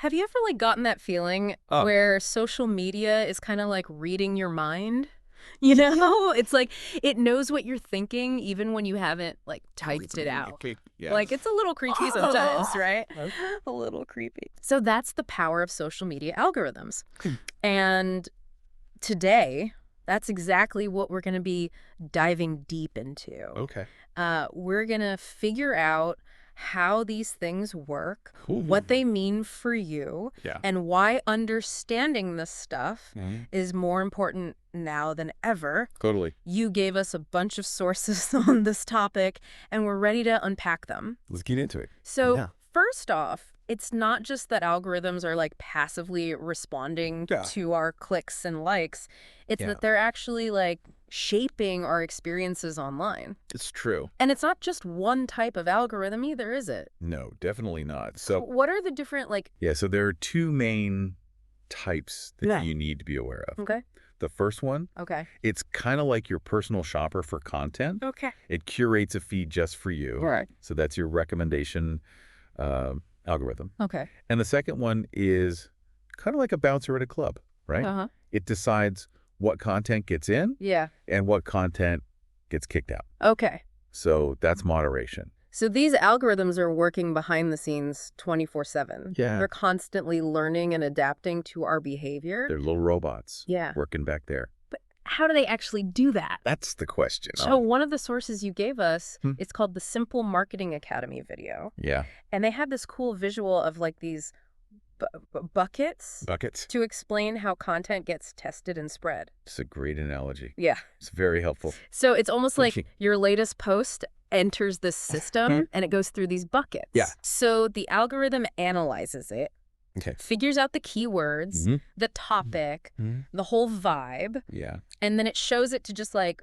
Have you ever like gotten that feeling Oh, where social media is kind of like reading your mind? You know, it's like it knows what you're thinking even when you haven't like typed it out. yeah. Like it's a little creepy sometimes, right? Okay. A little creepy. So that's the power of social media algorithms. And today, that's exactly what we're going to be diving deep into. Okay. We're going to figure out how these things work, Ooh. what they mean for you, Yeah. and why understanding this stuff Mhm. is more important now than ever. Totally. You gave us a bunch of sources on this topic, and we're ready to unpack them. Let's get into it. So, Yeah. first off, it's not just that algorithms are like passively responding Yeah. to our clicks and likes. It's Yeah. that they're actually like shaping our experiences online. It's true. And it's not just one type of algorithm either, is it? No, definitely not. So, What are the different like, yeah, so there are two main types that Yeah. you need to be aware of. okay, The first one, okay. it's kind of like your personal shopper for content. Okay. It curates a feed just for you. Right. So that's your recommendation algorithm. Okay. And the second one is kind of like a bouncer at a club, right? Uh-huh. It decides what content gets in Yeah. and what content gets kicked out. Okay. So that's moderation. So these algorithms are working behind the scenes 24/7. Yeah. They're constantly learning and adapting to our behavior. They're little robots Yeah. working back there. How do they actually do that? That's the question. So one of the sources you gave us, Hmm. it's called the Simple Marketing Academy video. Yeah. And they have this cool visual of like these buckets Buckets. to explain how content gets tested and spread. It's a great analogy. Yeah. It's very helpful. So it's almost like Okay. your latest post enters this system and it goes through these buckets. Yeah. So the algorithm analyzes it, Okay. figures out the keywords, Mhm. the topic, Mhm. the whole vibe, Yeah. and then it shows it to just like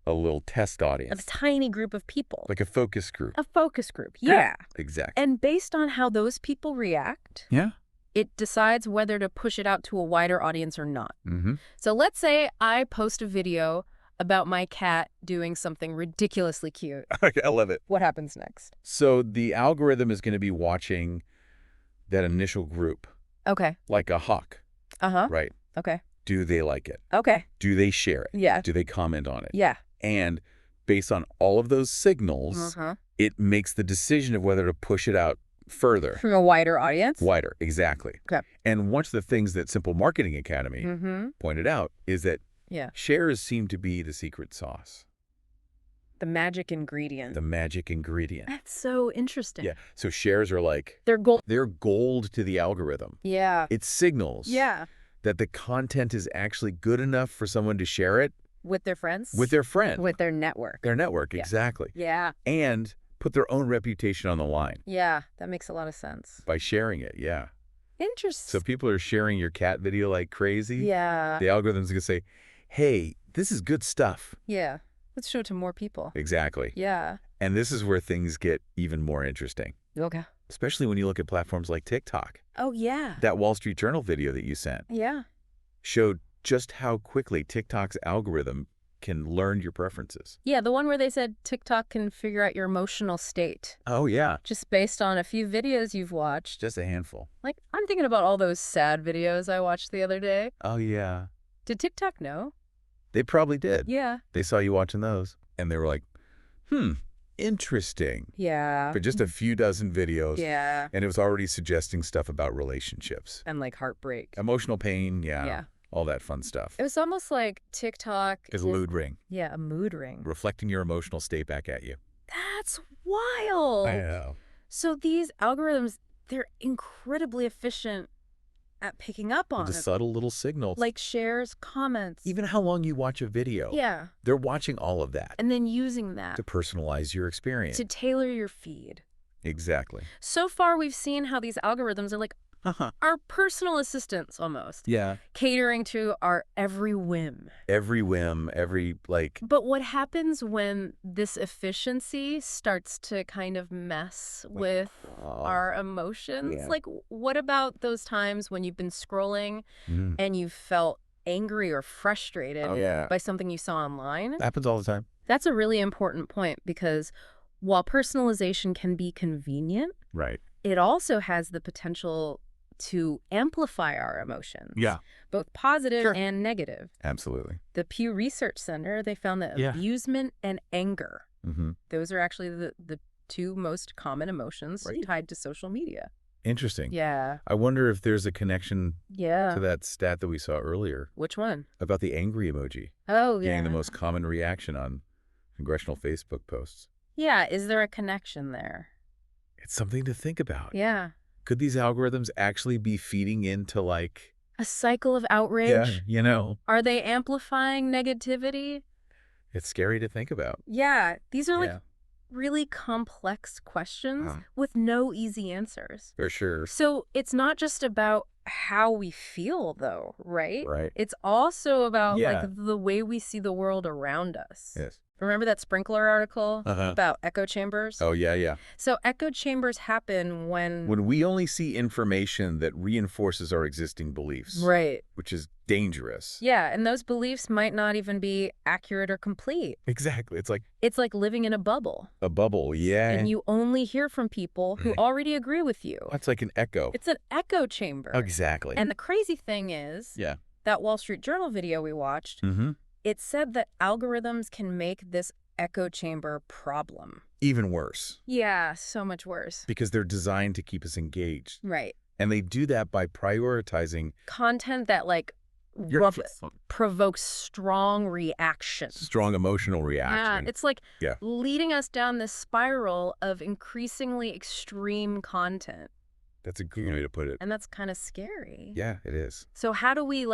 A little test a audience. tiny group of people. Like a focus group. A focus group. Yeah. Exactly. And based on how those people react, Yeah. it decides whether to push it out to a wider audience or not. Mm-hmm. So let's say I post a video about my cat doing something ridiculously cute. I love it. What happens next? So the algorithm is going to be watching that initial group Okay. like a hawk, Uh-huh. right? Okay. Do they like it? Okay. Do they share it? Yeah. Do they comment on it? Yeah. And based on all of those signals, Uh-huh. it makes the decision of whether to push it out further. From a wider audience? Wider, exactly. Okay. And one of the things that Simple Marketing Academy Mm-hmm. pointed out is that Yeah. shares seem to be the secret sauce, The magic ingredient. the magic ingredient. That's so interesting. Yeah. So shares are like, They're gold. they're gold to the algorithm. Yeah. It signals Yeah. that the content is actually good enough for someone to share it With their friends? with their friend, With their network. their network, Yeah. exactly. Yeah. And put their own reputation on the line Yeah. That makes a lot of sense. by sharing it. Yeah. Interesting. So people are sharing your cat video like crazy. Yeah. The algorithm's going to say, hey, this is good stuff. Yeah. Let's show it to more people. Exactly. Yeah. And this is where things get even more interesting, Okay. especially when you look at platforms like TikTok. Oh, yeah. That Wall Street Journal video that you sent Yeah. showed just how quickly TikTok's algorithm can learn your preferences. Yeah, the one where they said TikTok can figure out your emotional state Oh, yeah. just based on a few videos you've watched. Just a handful. Like, I'm thinking about all those sad videos I watched the other day. Oh, yeah. Did TikTok know? They probably did. Yeah. They saw you watching those, and they were like, interesting. Yeah. But just a few dozen videos, Yeah. and it was already suggesting stuff about relationships. And like heartbreak. Emotional pain, Yeah. all that fun stuff. It was almost like TikTok Is a mood ring, Yeah, a mood ring. reflecting your emotional state back at you. That's wild. know. So these algorithms, they're incredibly efficient at picking up on The it. subtle little signals. Like shares, comments. Even how long you watch a video. Yeah. They're watching all of that And then using that to personalize your experience. to tailor your feed. Exactly. So far, we've seen how these algorithms are like Uh-huh. our personal assistants almost, Yeah. catering to our every whim. Every whim, every, But what happens when this efficiency starts to kind of mess with our emotions? yeah. Like, what about those times when you've been scrolling Mm. and you felt angry or frustrated Oh, yeah. by something you saw online? Happens all the time. That's a really important point because while personalization can be convenient, Right. it also has the potential to amplify our emotions. Yeah. Both positive Sure. and negative. Absolutely. The Pew Research Center, they found that Yeah. abusement and anger, Mm-hmm. those are actually the two most common emotions Right. tied to social media. Interesting. Yeah. I wonder if there's a connection Yeah. to that stat that we saw earlier Which one? about the angry emoji Oh, yeah. getting the most common reaction on congressional Facebook posts. Yeah. Is there a connection there? It's something to think about. Yeah. Could these algorithms actually be feeding into like, A cycle of outrage? yeah, you know, Are they amplifying negativity? it's scary to think about. Yeah. These are like Yeah. really complex questions Uh-huh. with no easy answers. For sure. So it's not just about how we feel, though, right? Right. It's also about Yeah. like the way we see the world around us. Yes. Remember that Sprinkler article Uh-huh. about echo chambers? Oh, yeah, yeah. So echo chambers happen when we only see information that reinforces our existing beliefs, right. which is dangerous. Yeah, and those beliefs might not even be accurate or complete. Exactly. It's like It's like living in a bubble, a bubble. Yeah. and you only hear from people who already agree with you. It's like an echo. It's an echo chamber. Exactly. And the crazy thing is, yeah. that Wall Street Journal video we watched, Mm-hmm. it said that algorithms can make this echo chamber problem. Even worse, Yeah, so much worse. because they're designed to keep us engaged. Right. And they do that by prioritizing Content that like provokes strong reactions. strong emotional Yeah, reaction. it's like Yeah. leading us down this spiral of increasingly extreme content. That's a good way to put it. And that's kind of scary. Yeah, it is. So how do we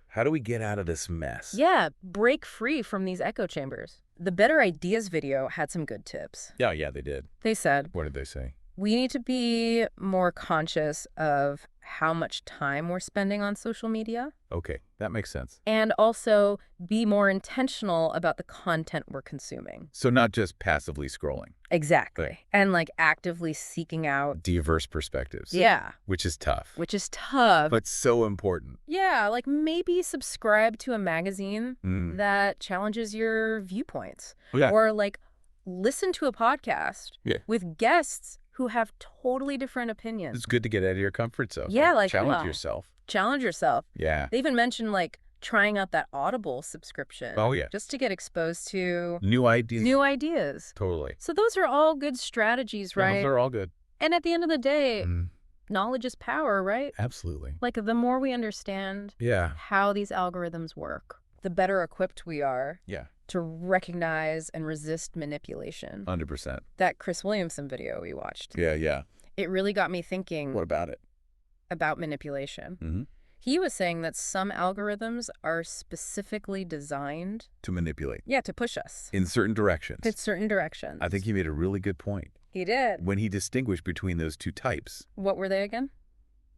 How do we get out of this mess? break free from these echo chambers? The Better Ideas video had some good tips. Yeah, they did. They said, What did they say? we need to be more conscious of how much time we're spending on social media, Okay, that makes sense. and also be more intentional about the content we're consuming. So not just passively scrolling. Exactly. Right. And like actively seeking out. Diverse perspectives. Yeah. Which is tough. Which is tough. But so important. Yeah, like maybe subscribe to a magazine Mm. that challenges your viewpoints. Yeah. Or like listen to a podcast Yeah. with guests who have totally different opinions. It's good to get out of your comfort zone. Yeah, like, challenge yeah. yourself. Challenge yourself. Yeah. They even mentioned like trying out that Audible subscription. Oh, yeah. Just to get exposed to New ideas. new ideas. Totally. So those are all good strategies, Yeah, right? those are all good. And at the end of the day, Mm, knowledge is power, right? absolutely. Like the more we understand Yeah. how these algorithms work, the better equipped we are Yeah. to recognize and resist manipulation. 100%. That Chris Williamson video we watched, Yeah. it really got me thinking What about it? about manipulation. Mm-hmm. He was saying that some algorithms are specifically designed, To manipulate. to push us In certain directions. in certain directions. I think he made a really good point he did. when he distinguished between those two types. What were they again?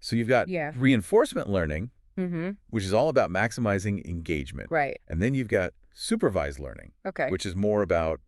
So you've got Yeah. reinforcement learning, Mm-hmm. which is all about maximizing engagement. Right. And then you've got supervised learning, Okay. which is more about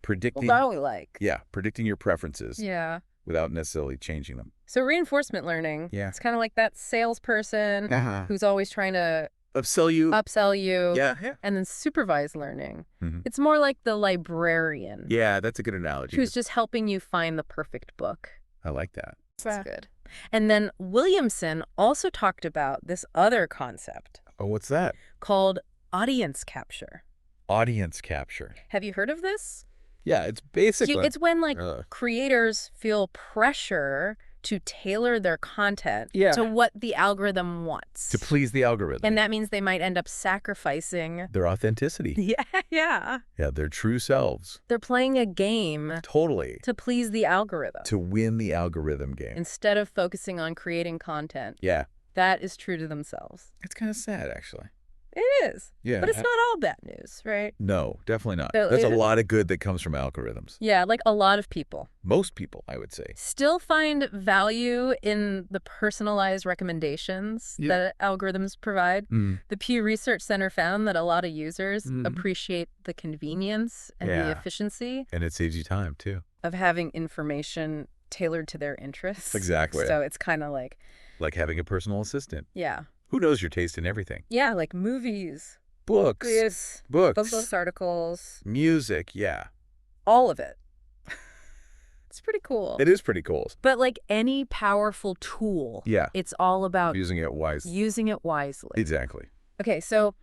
predicting, Well, that we like. predicting your preferences Yeah. without necessarily changing them. So reinforcement learning, Yeah. it's kind of like that salesperson who's always trying to Upsell you. upsell you. Yeah. And then supervised learning. Mhm. It's more like the librarian Yeah, that's a good analogy. who's just helping you find the perfect book. I like that. That's good. And then Williamson also talked about this other concept Oh, what's that? called audience capture. Audience capture. Have you heard of this? Yeah, it's basically. It's when like Ugh. creators feel pressure to tailor their content Yeah. to what the algorithm wants. to please the algorithm. And that means they might end up sacrificing. Their authenticity. Yeah. Yeah, their true selves. They're playing a game Totally. to please the algorithm To win the algorithm game. instead of focusing on creating content Yeah. that is true to themselves. It's kind of sad, actually. It is. Yeah. But it's not all bad news, right? No, definitely not. So There's a it- lot of good that comes from algorithms. Yeah, like a lot of people Most people, I would say. still find value in the personalized recommendations Yeah. that algorithms provide. Mm. The Pew Research Center found that a lot of users Mhm. appreciate the convenience and the Yeah. efficiency And it saves you time, too. of having information tailored to their interests. Exactly. So it's kind of like, Like having a personal assistant. yeah. Who knows your taste in everything? Yeah, like movies, Books. yes, Books. business articles, Music, yeah. all of it. It's pretty cool. It is pretty cool. But like any powerful tool, Yeah. it's all about Using it wisely. using it wisely. Exactly. Okay, so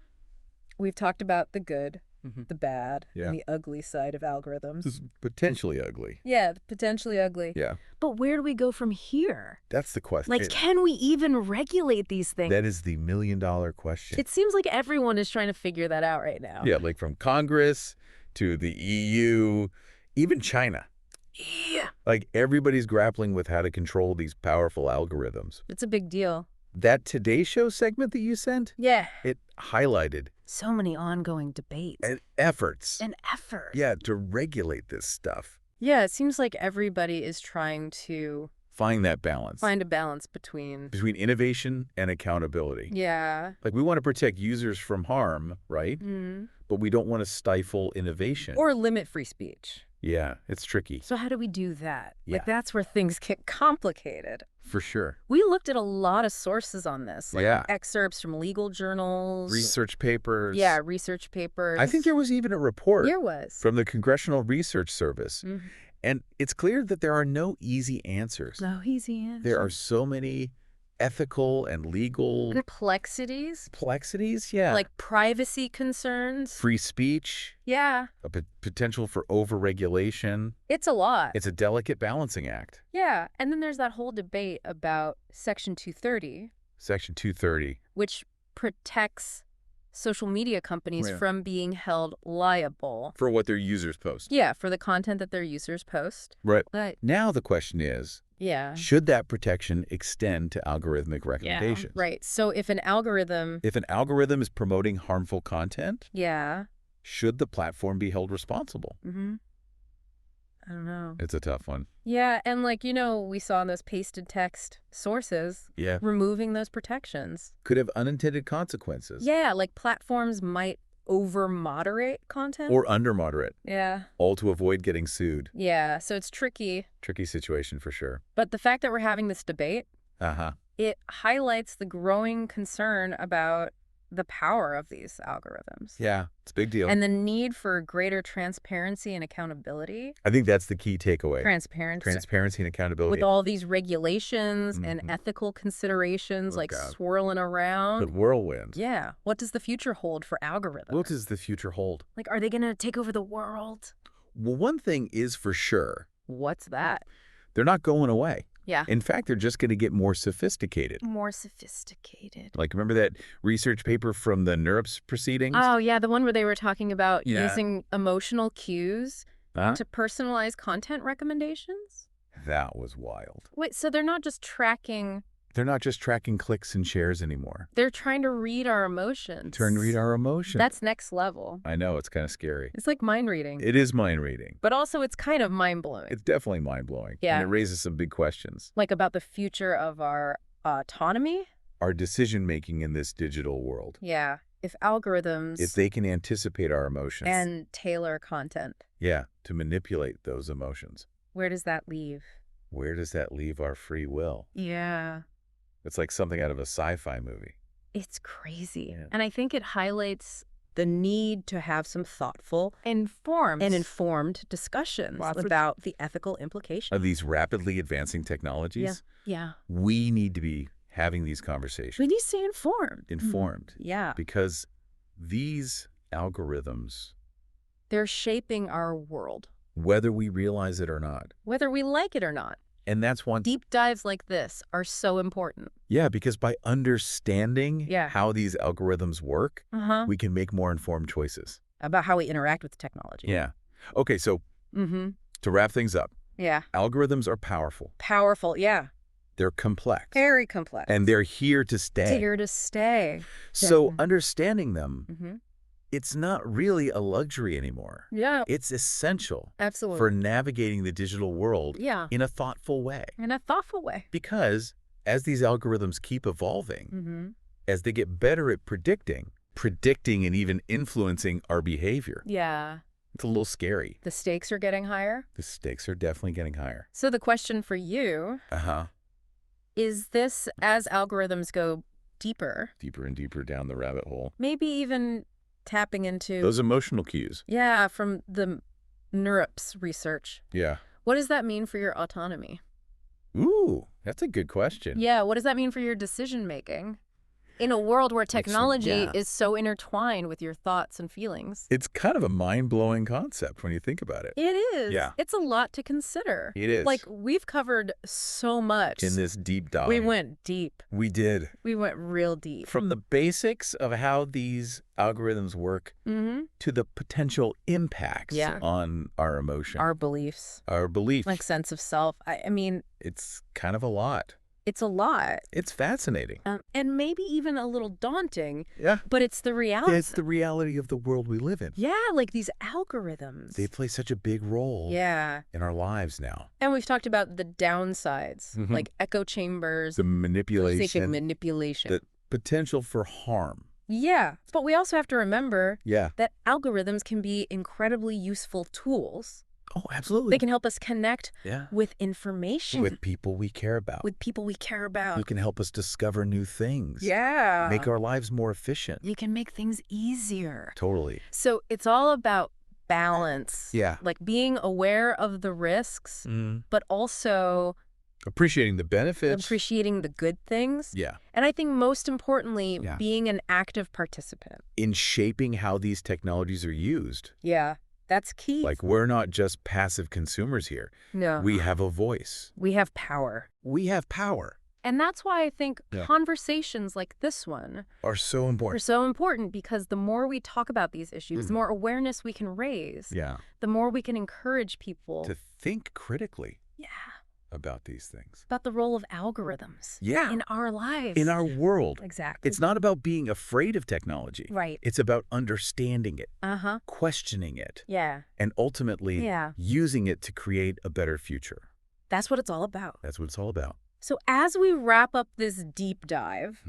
we've talked about the good, Mhm. the bad, Yeah. and the ugly side of algorithms. This is potentially ugly. Yeah, potentially ugly. Yeah. But where do we go from here? That's the question. Like, can we even regulate these things? That is the million-dollar question. It seems like everyone is trying to figure that out right now. Yeah, like from Congress to the EU, even China. Yeah. Like everybody's grappling with how to control these powerful algorithms. It's a big deal. That Today Show segment that you sent, Yeah. it highlighted So many ongoing debates. efforts. And effort. Yeah, to regulate this stuff. Yeah, it seems like everybody is trying to Find that balance. find a balance between... Between innovation and accountability. Yeah. Like we want to protect users from harm, right? Mm. But we don't want to stifle innovation. Or limit free speech. Yeah, it's tricky. So how do we do that? Yeah. Like, that's where things get complicated. For sure. We looked at a lot of sources on this. Like Yeah. excerpts from legal journals. Research papers. Yeah, research papers. I think there was even a report There was. from the Congressional Research Service. Mhm. And it's clear that there are no easy answers. No easy answer. There are so many ethical and legal complexities. complexities. Yeah. Like privacy concerns. free speech, Yeah, a potential for overregulation. it's a lot. It's a delicate balancing act. Yeah, and then there's that whole debate about Section 230, Section 230. which protects social media companies Yeah. from being held liable. For what their users post. Yeah, for the content that their users post. Right. But Now the question is, yeah. should that protection extend to algorithmic Yeah. recommendations? Right. So if an algorithm, If an algorithm is promoting harmful content, yeah. should the platform be held responsible? Mm-hmm. I don't know. It's a tough one. Yeah, and like, we saw in those pasted text sources, Yeah. removing those protections. Could have unintended consequences. Yeah, like platforms might over-moderate content. Or under-moderate, Yeah. all to avoid getting sued. Yeah, so it's tricky. Tricky situation for sure. But the fact that we're having this debate, Uh-huh. it highlights the growing concern about the power of these algorithms. Yeah, it's a big deal. And the need for greater transparency and accountability. I think that's the key takeaway. Transparency. Transparency and accountability. With all these regulations and Mhm. ethical considerations Oh, like God. swirling around. Good whirlwind. Yeah. What does the future hold for algorithms? What does the future hold? Like, are they going to take over the world? Well, one thing is for sure, What's that? they're not going away. Yeah. In fact, they're just going to get more sophisticated. More sophisticated. Like, remember that research paper from the NeurIPS proceedings? Oh, yeah, the one where they were talking about Yeah. using emotional cues Huh? to personalize content recommendations? That was wild. Wait, so they're not just tracking, They're not just tracking clicks and shares anymore. they're trying to read our emotions. Turn read our emotions. That's next level. I know, it's kind of scary. It's like mind reading. It is mind reading. But also it's kind of mind-blowing. It's definitely mind-blowing. Yeah. And it raises some big questions. Like about the future of our autonomy? Our decision-making in this digital world. Yeah. If algorithms If they can anticipate our emotions. and tailor content, Yeah, to manipulate those emotions. where does that leave? Where does that leave our free will? Yeah. It's like something out of a sci-fi movie. It's crazy. Yeah. And I think it highlights the need to have some thoughtful and informed discussions Well, that's what- about the ethical implications. Of these rapidly advancing technologies, Yeah. we need to be having these conversations. We need to stay informed. Informed. Yeah. Because these algorithms, They're shaping our world, whether we realize it or not, whether we like it or not. and that's one. Deep dives like this are so important. Yeah, because by understanding Yeah. how these algorithms work, Uh-huh. we can make more informed choices. About how we interact with technology. Yeah. Okay, so Mm-hmm. to wrap things up, Yeah. algorithms are powerful. Powerful. Yeah. They're complex. Very complex. And they're here to stay. here to stay. So Definitely. understanding them, Mm-hmm. it's not really a luxury anymore. Yeah. It's essential Absolutely. for navigating the digital world Yeah. in a thoughtful way. In a thoughtful way. Because as these algorithms keep evolving, Mm-hmm. as they get better at predicting and even influencing our behavior, Yeah. it's a little scary. The stakes are getting higher. The stakes are definitely getting higher. So the question for you Uh-huh. is this, as algorithms go deeper, Deeper and deeper down the rabbit hole. maybe even tapping into, Those emotional cues. yeah, from the NeurIPS research. Yeah. What does that mean for your autonomy? Ooh, that's a good question. Yeah, what does that mean for your decision making? In a world where technology yeah. is so intertwined with your thoughts and feelings. It's kind of a mind-blowing concept when you think about it. It is. Yeah. It's a lot to consider. It is. Like, we've covered so much. In this deep dive. We went deep. We did. We went real deep. From the basics of how these algorithms work to the potential impacts on our emotion. Our beliefs. Our belief. Like sense of self. I mean... It's kind of a lot. It's a lot. It's fascinating. And maybe even a little daunting. Yeah. But it's the reality. Yeah, it's the reality of the world we live in. Yeah, like these algorithms. They play such a big role in our lives now. And we've talked about the downsides, like echo chambers. The manipulation. Manipulation. The potential for harm. Yeah. But we also have to remember Yeah. that algorithms can be incredibly useful tools. Oh, absolutely. They can help us connect Yeah. with information. With people we care about. With people we care about. Who can help us discover new things. Yeah. Make our lives more efficient. You can make things easier. Totally. So it's all about balance. Yeah. Like being aware of the risks, but also appreciating the benefits. appreciating the good things. Yeah. And I think most importantly, being an active participant. In shaping how these technologies are used. Yeah. That's key. Like, we're not just passive consumers here. No. We have a voice. We have power. We have power. And that's why I think conversations like this one Are so are important. so important, because the more we talk about these issues, the more awareness we can raise, Yeah. the more we can encourage people To think critically yeah, about these things. about the role of algorithms Yeah. in our lives. In our world. Exactly. It's not about being afraid of technology. Right. It's about understanding it, Uh-huh. questioning it, Yeah. and ultimately using it to create a better future. That's what it's all about. That's what it's all about. So as we wrap up this deep dive,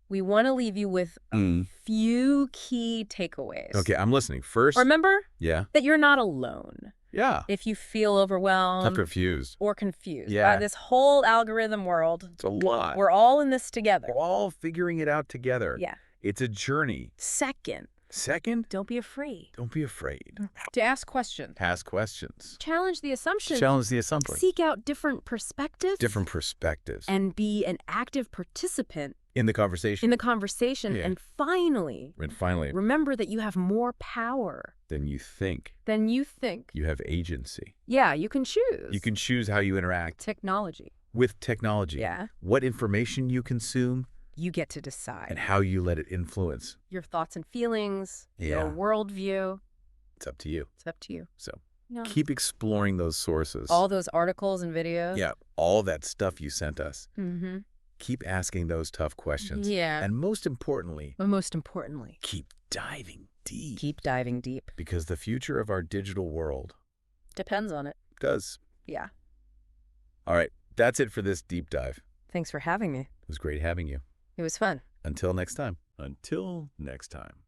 we want to leave you with a few key takeaways. Okay, I'm listening. First, Remember yeah. that you're not alone. Yeah. If you feel overwhelmed I'm confused. or confused Yeah. by this whole algorithm world, It's a lot. we're all in this together. We're all figuring it out together. Yeah. It's a journey. Second, Second, don't be afraid don't be afraid. to ask questions. Ask questions. Challenge the assumptions. Challenge the assumptions. Seek out different perspectives. Different perspectives. And be an active participant in the conversation. in the conversation. Yeah. And finally, And finally, remember that you have more power then you think. than you think. You have agency. Yeah, you can choose. You can choose how you interact Technology. with technology. Yeah. What information you consume You get to decide. and how you let it influence. Your thoughts and feelings, Yeah. your worldview. It's up to you. It's up to you. So Yeah. keep exploring those sources. All those articles and videos. Yeah, all that stuff you sent us. Mm-hmm. Keep asking those tough questions. Yeah. And most importantly, But most importantly, keep diving deep. keep diving deep. Because the future of our digital world Depends on it. does. Yeah. All right, that's it for this deep dive. Thanks for having me. It was great having you. It was fun. Until next time. Until next time.